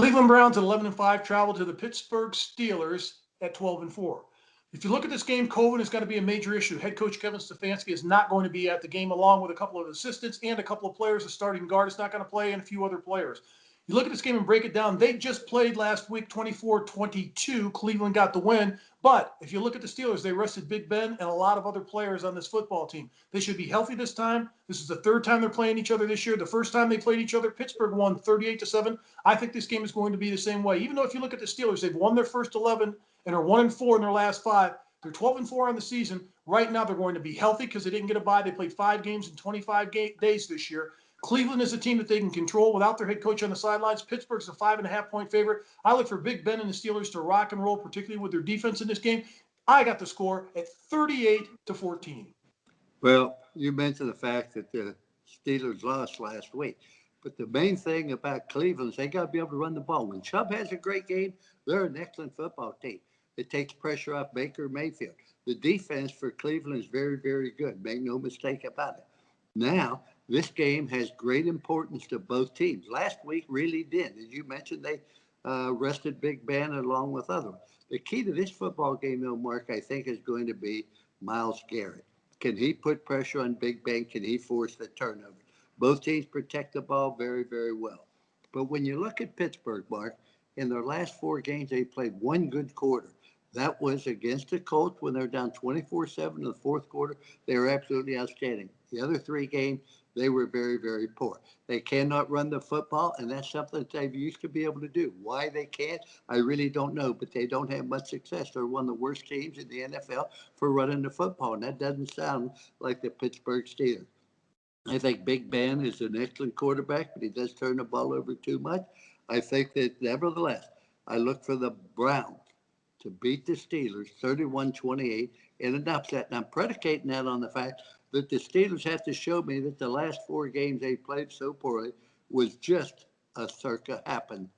Cleveland Browns at 11-5 travel to the Pittsburgh Steelers at 12-4. If you look at this game, COVID is going to be a major issue. Head coach Kevin Stefanski is not going to be at the game, along with a couple of assistants and a couple of players. The starting guard is not going to play, and a few other players. You look at this game and break it down. They just played last week 24-22. Cleveland got the win. But if you look at the Steelers, they rested Big Ben and a lot of other players on this football team. They should be healthy this time. This is the third time they're playing each other this year. The first time they played each other, Pittsburgh won 38-7. I think this game is going to be the same way. Even though if you look at the Steelers, they've won their first 11 and are 1-4 in their last 5. They're 12-4 on the season. Right now, they're going to be healthy because they didn't get a bye. They played 5 games in 25 days this year. Cleveland is a team that they can control without their head coach on the sidelines. Pittsburgh's a 5.5-point favorite. I look for Big Ben and the Steelers to rock and roll, particularly with their defense in this game. I got the score at 38-14. Well, you mentioned the fact that the Steelers lost last week. But the main thing about Cleveland is they got to be able to run the ball. When Chubb has a great game, they're an excellent football team. It takes pressure off Baker Mayfield. The defense for Cleveland is very, very good. Make no mistake about it. Now, this game has great importance to both teams. Last week really did. As you mentioned, they rested Big Ben along with others. The key to this football game, though, Mark, I think is going to be Myles Garrett. Can he put pressure on Big Ben? Can he force the turnover? Both teams protect the ball very, very well. But when you look at Pittsburgh, Mark, in their last 4 games, they played one good quarter. That was against the Colts when they were down 24-7 in the fourth quarter. They were absolutely outstanding. The other 3 games, they were very, very poor. They cannot run the football, and that's something that they used to be able to do. Why they can't, I really don't know, but they don't have much success. They're one of the worst teams in the NFL for running the football, and that doesn't sound like the Pittsburgh Steelers. I think Big Ben is an excellent quarterback, but he does turn the ball over too much. I think that, nevertheless, I look for the Browns to beat the Steelers 31-28 in an upset. And I'm predicating that on the fact that the Steelers have to show me that the last 4 games they played so poorly was just a circa happened